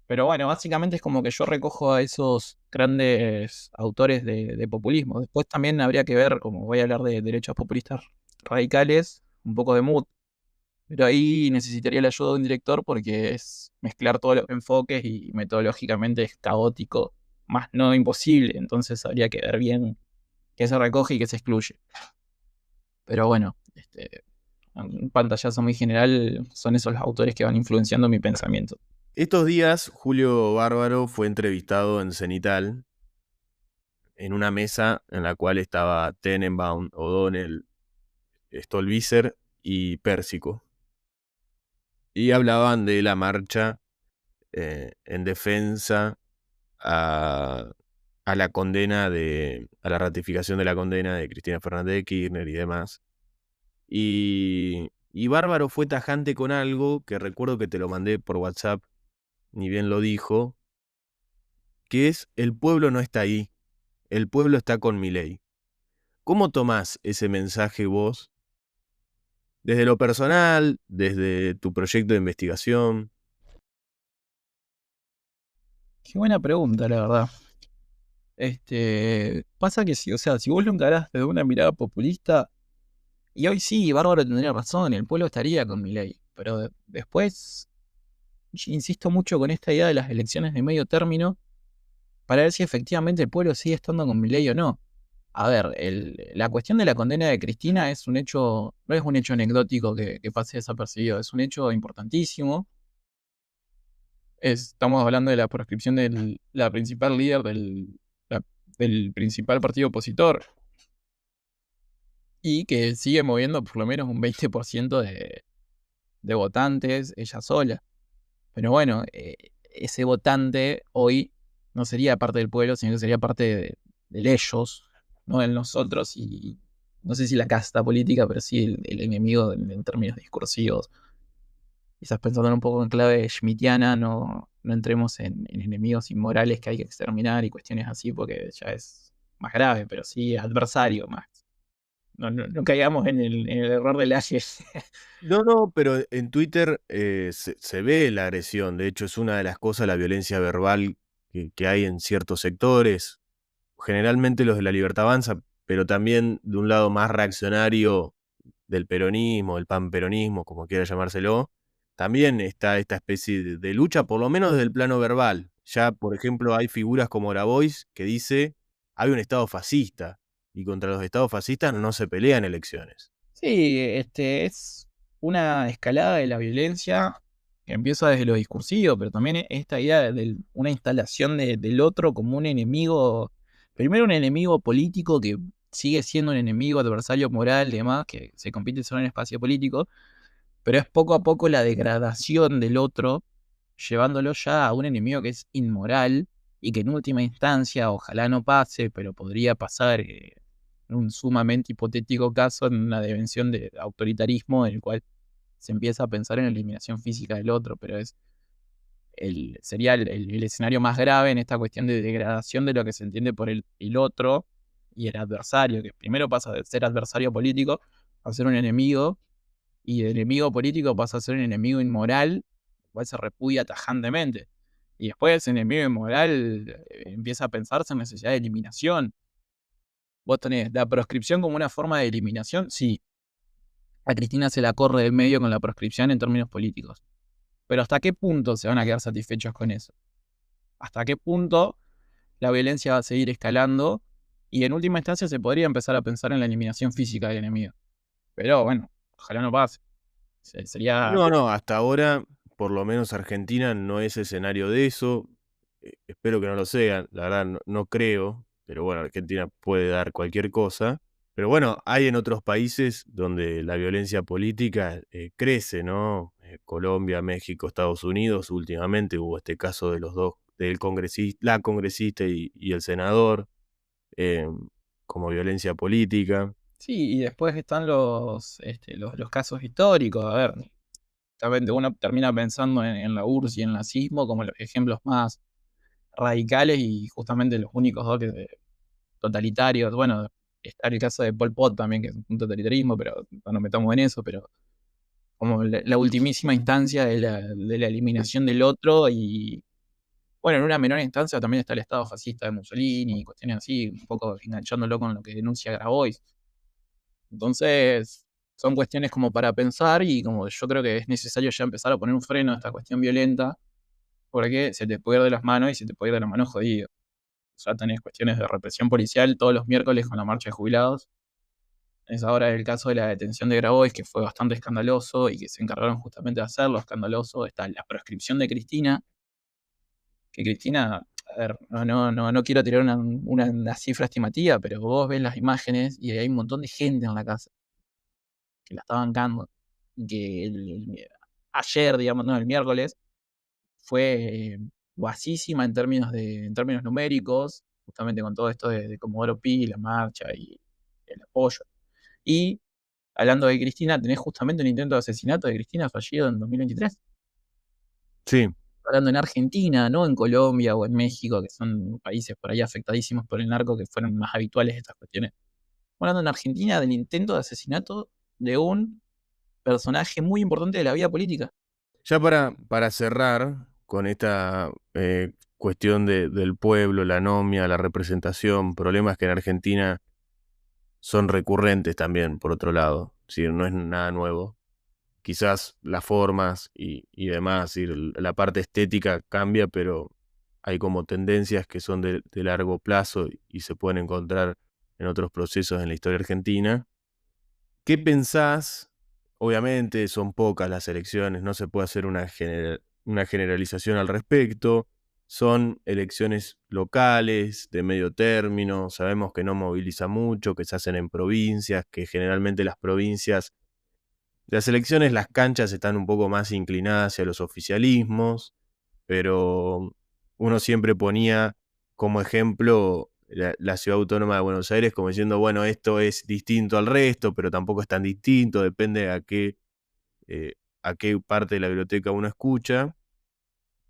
Pero bueno, básicamente es como que yo recojo a esos grandes autores de populismo. Después también habría que ver, como voy a hablar de derechos populistas radicales, un poco de mood. Pero ahí necesitaría la ayuda de un director porque es mezclar todos los enfoques y metodológicamente es caótico, más no imposible. Entonces habría que ver bien qué se recoge y qué se excluye. Pero bueno, un pantallazo muy general son esos los autores que van influenciando mi pensamiento. Estos días, Julio Bárbaro fue entrevistado en Cenital, en una mesa en la cual estaba Tenenbaum, O'Donnell, Stolbizer y Pérsico. Y hablaban de la marcha en defensa a, a la condena a la ratificación de la condena de Cristina Fernández de Kirchner y demás. Y Bárbaro fue tajante con algo que recuerdo que te lo mandé por WhatsApp, ni bien lo dijo, que es el pueblo no está ahí, el pueblo está con Milei. ¿Cómo tomás ese mensaje vos? Desde lo personal, desde tu proyecto de investigación. Qué buena pregunta, la verdad. Pasa que si, o sea, si vos lo encarás desde una mirada populista, Y hoy sí, Bárbaro tendría razón, el pueblo estaría con Milei. Pero después, insisto mucho con esta idea de las elecciones de medio término para ver si efectivamente el pueblo sigue estando con Milei o no. A ver, la cuestión de la condena de Cristina es un hecho, no es un hecho anecdótico que pase desapercibido, es un hecho importantísimo. Estamos hablando de la proscripción de la principal líder del principal partido opositor y que sigue moviendo por lo menos un 20% de votantes ella sola. Pero bueno, ese votante hoy no sería parte del pueblo, sino que sería parte del ellos, no del nosotros. Y no sé si la casta política, pero sí el enemigo en términos discursivos. Quizás pensando un poco en clave schmittiana, no entremos en enemigos inmorales que hay que exterminar y cuestiones así, porque ya es más grave, pero sí adversario más. No caigamos en el error del Ashes. No, no, pero en Twitter se ve la agresión. De hecho, es una de las cosas, la violencia verbal que hay en ciertos sectores. Generalmente los de la Libertad Avanza, pero también de un lado más reaccionario del peronismo, del panperonismo, como quiera llamárselo, también está esta especie de lucha, por lo menos desde el plano verbal. Ya, por ejemplo, hay figuras como Grabois que dice, hay un Estado fascista, y contra los Estados fascistas no se pelean elecciones. Sí, es una escalada de la violencia que empieza desde lo discursivo, pero también esta idea de una instalación del otro como un enemigo, primero un enemigo político que sigue siendo un enemigo adversario moral y demás, que se compite solo en espacio político, pero es poco a poco la degradación del otro, llevándolo ya a un enemigo que es inmoral y que en última instancia, ojalá no pase, pero podría pasar en un sumamente hipotético caso, en una devención de autoritarismo en el cual se empieza a pensar en la eliminación física del otro, pero sería el escenario más grave en esta cuestión de degradación de lo que se entiende por el otro y el adversario, que primero pasa de ser adversario político a ser un enemigo, y de enemigo político pasa a ser un enemigo inmoral, el cual se repudia tajantemente. Y después ese enemigo inmoral empieza a pensarse en necesidad de eliminación. Vos tenés la proscripción como una forma de eliminación, sí. A Cristina se la corre del medio con la proscripción en términos políticos. Pero ¿hasta qué punto se van a quedar satisfechos con eso? ¿Hasta qué punto la violencia va a seguir escalando? Y en última instancia se podría empezar a pensar en la eliminación física del enemigo. Pero bueno, ojalá no pase. Sería. No, no, hasta ahora, por lo menos Argentina no es escenario de eso. Espero que no lo sea, la verdad no creo, pero bueno, Argentina puede dar cualquier cosa. Pero bueno, hay en otros países donde la violencia política crece, ¿no? Colombia, México, Estados Unidos, últimamente hubo este caso de los dos, del congresista, la congresista y el senador, eh, como violencia política. Sí, y después están los casos históricos. A ver, realmente uno termina pensando en la URSS y en el nazismo como los ejemplos más radicales y justamente los únicos dos totalitarios. Bueno, está el caso de Pol Pot también, que es un totalitarismo, pero no nos metamos en eso, pero como la ultimísima instancia de la eliminación del otro y, bueno, en una menor instancia también está el Estado fascista de Mussolini y cuestiones así, un poco enganchándolo con lo que denuncia Grabois. Entonces, son cuestiones como para pensar y como yo creo que es necesario ya empezar a poner un freno a esta cuestión violenta porque se te puede ir de las manos y se te puede ir de las manos jodido. Ya tenés cuestiones de represión policial todos los miércoles con la marcha de jubilados. Es ahora el caso de la detención de Grabois, que fue bastante escandaloso y que se encargaron justamente de hacerlo escandaloso. Está la proscripción de Cristina, que Cristina, a ver, no quiero tirar una cifra estimativa, pero vos ves las imágenes y hay un montón de gente en la casa que la está bancando. Que ayer, digamos, no, el miércoles, fue guasísima en términos numéricos, justamente con todo esto de Comodoro Pi, la marcha y el apoyo. Y hablando de Cristina, tenés justamente un intento de asesinato de Cristina fallido en 2023. Sí, Hablando en Argentina, no en Colombia o en México, que son países por ahí afectadísimos por el narco, que fueron más habituales estas cuestiones. Hablando en Argentina del intento de asesinato de un personaje muy importante de la vida política. ya para cerrar con esta cuestión del pueblo, la anomia, la representación, problemas que en Argentina son recurrentes también, por otro lado. si no es nada nuevo. Quizás las formas y demás, y la parte estética cambia, pero hay como tendencias que son de largo plazo y se pueden encontrar en otros procesos en la historia argentina. ¿Qué pensás? Obviamente son pocas las elecciones, no se puede hacer una generalización al respecto. Son elecciones locales, de medio término, sabemos que no moviliza mucho, que se hacen en provincias, que generalmente las elecciones, las canchas están un poco más inclinadas hacia los oficialismos, pero uno siempre ponía como ejemplo la Ciudad Autónoma de Buenos Aires como diciendo, bueno, esto es distinto al resto, pero tampoco es tan distinto, depende eh, a qué parte de la biblioteca uno escucha.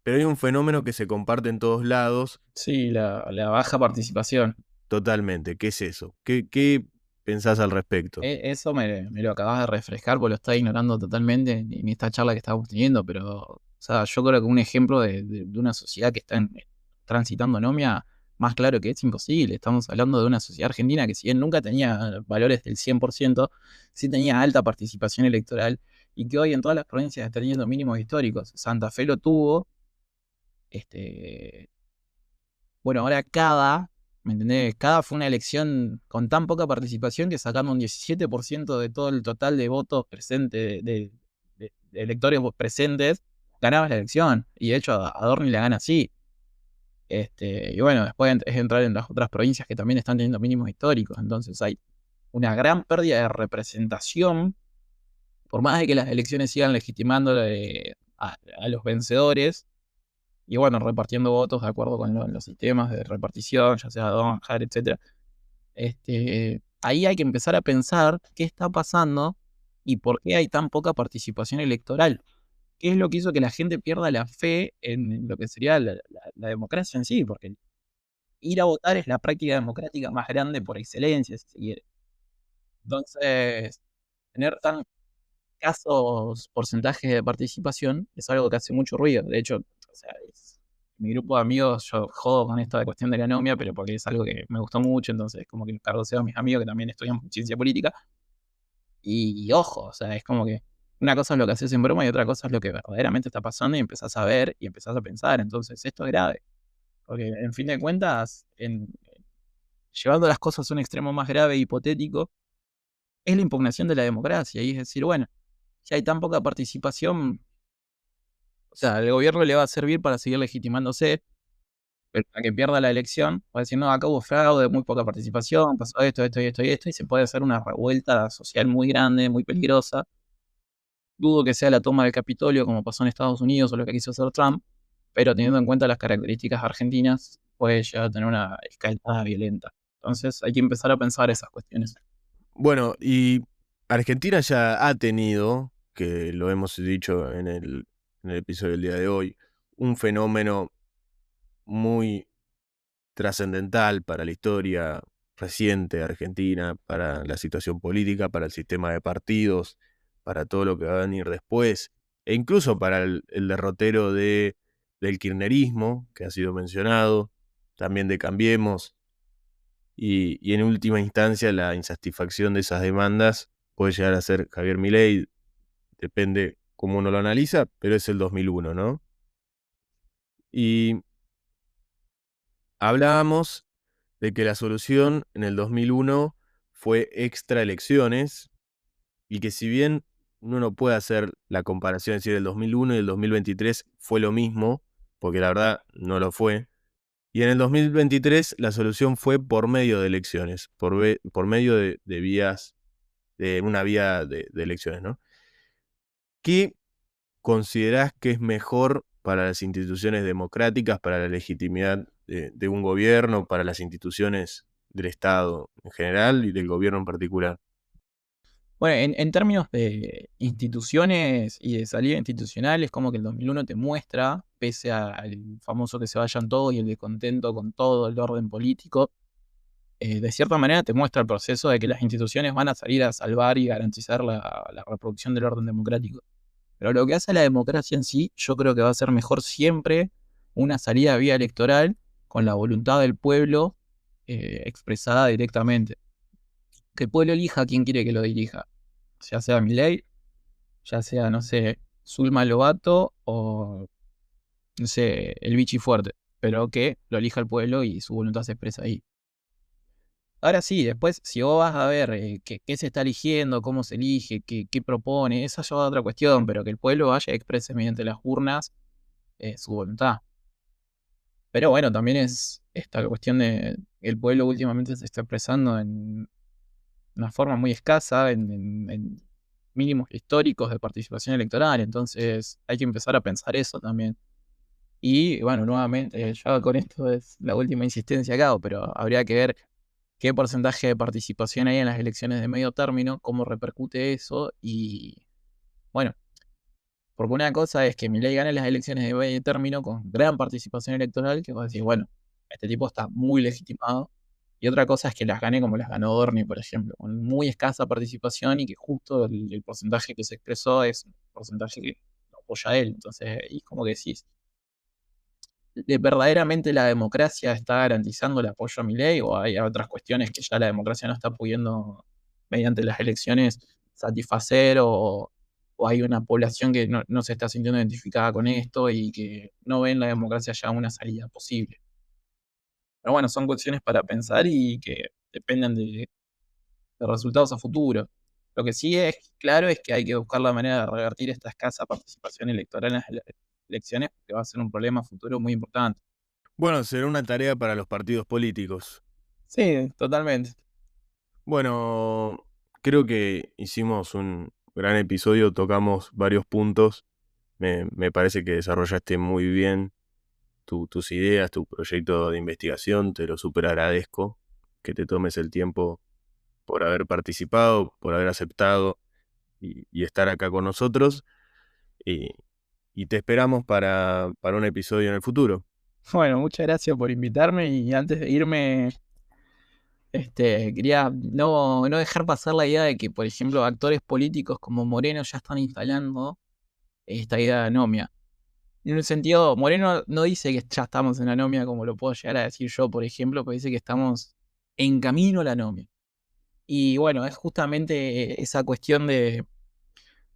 Pero hay un fenómeno que se comparte en todos lados. Sí, la baja participación. Totalmente. ¿Qué es eso? ¿Qué pensás al respecto? Eso me lo acabas de refrescar porque lo estaba ignorando totalmente en esta charla que estábamos teniendo, pero o sea, yo creo que un ejemplo de una sociedad que está transitando anomia, más claro que es imposible. Estamos hablando de una sociedad argentina que si bien nunca tenía valores del 100%, sí tenía alta participación electoral y que hoy en todas las provincias está teniendo mínimos históricos. Santa Fe lo tuvo, este, bueno, ahora ¿me entendés? Cada fue una elección con tan poca participación que sacando un 17% de todo el total de votos presentes, de electores presentes, ganabas la elección. Y de hecho a Dorni la gana así. Y bueno, después es entrar en las otras provincias que también están teniendo mínimos históricos. Entonces hay una gran pérdida de representación, por más de que las elecciones sigan legitimando a los vencedores. Y bueno, repartiendo votos de acuerdo con los sistemas de repartición, ya sea Don, Jare, etc. Ahí hay que empezar a pensar qué está pasando y por qué hay tan poca participación electoral. ¿Qué es lo que hizo que la gente pierda la fe en lo que sería la democracia en sí? Porque ir a votar es la práctica democrática más grande por excelencia, si se quiere. Entonces, tener tan escasos porcentajes de participación es algo que hace mucho ruido. De hecho, o sea, mi grupo de amigos, yo jodo con esta cuestión de la anomia, pero porque es algo que me gustó mucho, entonces como que cargoseo a mis amigos que también estudian ciencia política. Y ojo, o sea, es como que una cosa es lo que haces en broma y otra cosa es lo que verdaderamente está pasando y empezás a ver y empezás a pensar. Entonces, esto es grave. Porque en fin de cuentas, llevando las cosas a un extremo más grave e hipotético, es la impugnación de la democracia. Y es decir, bueno, si hay tan poca participación, o sea, al gobierno le va a servir para seguir legitimándose, pero a que pierda la elección, va a decir, no, acá hubo fraude, muy poca participación, pasó esto, esto y esto y esto, y se puede hacer una revuelta social muy grande, muy peligrosa. Dudo que sea la toma del Capitolio como pasó en Estados Unidos o lo que quiso hacer Trump, pero teniendo en cuenta las características argentinas, puede llegar a tener una escalada violenta. Entonces hay que empezar a pensar esas cuestiones. Bueno, y Argentina ya ha tenido, que lo hemos dicho en el episodio del día de hoy, un fenómeno muy trascendental para la historia reciente de Argentina, para la situación política, para el sistema de partidos, para todo lo que va a venir después, e incluso para el derrotero del kirchnerismo, que ha sido mencionado, también de Cambiemos, y en última instancia la insatisfacción de esas demandas puede llegar a ser Javier Milei, depende cómo uno lo analiza, pero es el 2001, ¿no? Y hablábamos de que la solución en el 2001 fue extra elecciones y que si bien uno no puede hacer la comparación, es decir, el 2001 y el 2023 fue lo mismo, porque la verdad no lo fue, y en el 2023 la solución fue por medio de elecciones, por medio de vías, de una vía de elecciones, ¿no? ¿Qué considerás que es mejor para las instituciones democráticas, para la legitimidad de un gobierno, para las instituciones del Estado en general y del gobierno en particular? Bueno, en términos de instituciones y de salida institucional, es como que el 2001 te muestra, pese al famoso que se vayan todos y el descontento con todo el orden político, de cierta manera te muestra el proceso de que las instituciones van a salir a salvar y garantizar la reproducción del orden democrático. Pero lo que hace a la democracia en sí, yo creo que va a ser mejor siempre una salida vía electoral con la voluntad del pueblo expresada directamente. Que el pueblo elija a quien quiere que lo dirija. ya sea Milei, ya sea, no sé, Zulma Lobato o, no sé, el Vichy Fuerte, pero que lo elija el pueblo y su voluntad se expresa ahí. Ahora sí, después, si vos vas a ver qué se está eligiendo, cómo se elige, qué propone, esa ya es otra cuestión, pero que el pueblo vaya y exprese mediante las urnas su voluntad. Pero bueno, también es esta cuestión de el pueblo últimamente se está expresando en una forma muy escasa, en mínimos históricos de participación electoral, entonces hay que empezar a pensar eso también. Y bueno, nuevamente, ya con esto es la última insistencia que hago, pero habría que ver qué porcentaje de participación hay en las elecciones de medio término, cómo repercute eso y bueno, porque una cosa es que Milei gane las elecciones de medio término con gran participación electoral, que vos decís, bueno, este tipo está muy legitimado. Y otra cosa es que las gane como las ganó Dorni, por ejemplo, con muy escasa participación y que justo el porcentaje que se expresó es un porcentaje que lo apoya a él. Entonces, y como que decís, ¿verdaderamente la democracia está garantizando el apoyo a Milei o hay otras cuestiones que ya la democracia no está pudiendo, mediante las elecciones, satisfacer o hay una población que no se está sintiendo identificada con esto y que no ven la democracia ya una salida posible? Pero bueno, son cuestiones para pensar y que dependen de resultados a futuro. Lo que sí es claro es que hay que buscar la manera de revertir esta escasa participación electoral en las elecciones, porque va a ser un problema futuro muy importante. Bueno, será una tarea para los partidos políticos. Sí, totalmente. Bueno, creo que hicimos un gran episodio, tocamos varios puntos. Me parece que desarrollaste muy bien tus ideas, tu proyecto de investigación. Te lo súper agradezco que te tomes el tiempo por haber participado, por haber aceptado y estar acá con nosotros. Y, y te esperamos para un episodio en el futuro. Bueno, muchas gracias por invitarme y antes de irme, quería no dejar pasar la idea de que, por ejemplo, actores políticos como Moreno ya están instalando esta idea de anomia. En un sentido, Moreno no dice que ya estamos en la anomia como lo puedo llegar a decir yo, por ejemplo, pero dice que estamos en camino a la anomia. Y bueno, es justamente esa cuestión de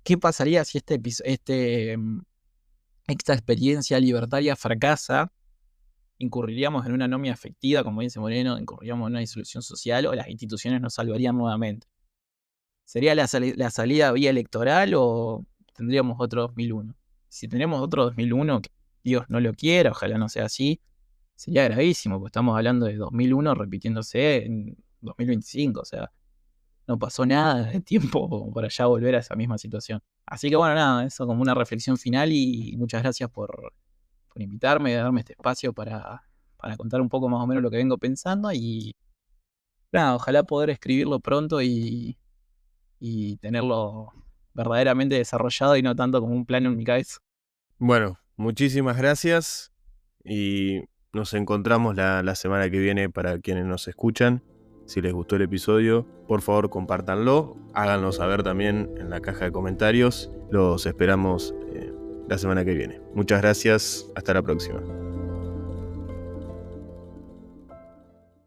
qué pasaría si esta experiencia libertaria fracasa. Incurriríamos en una anomia afectiva, como dice Moreno, incurriríamos en una disolución social o las instituciones nos salvarían nuevamente. ¿Sería la salida vía electoral o tendríamos otro 2001? Si tenemos otro 2001, que Dios no lo quiera, ojalá no sea así, sería gravísimo, porque estamos hablando de 2001 repitiéndose en 2025, o sea, no pasó nada de tiempo como para ya volver a esa misma situación. Así que bueno, nada, eso como una reflexión final y muchas gracias por invitarme, darme este espacio para contar un poco más o menos lo que vengo pensando y nada, ojalá poder escribirlo pronto y tenerlo verdaderamente desarrollado y no tanto como un plano en mi cabeza. Bueno, muchísimas gracias y nos encontramos la semana que viene para quienes nos escuchan. Si les gustó el episodio, por favor compártanlo, háganlo saber también en la caja de comentarios. Los esperamos la semana que viene. Muchas gracias, hasta la próxima.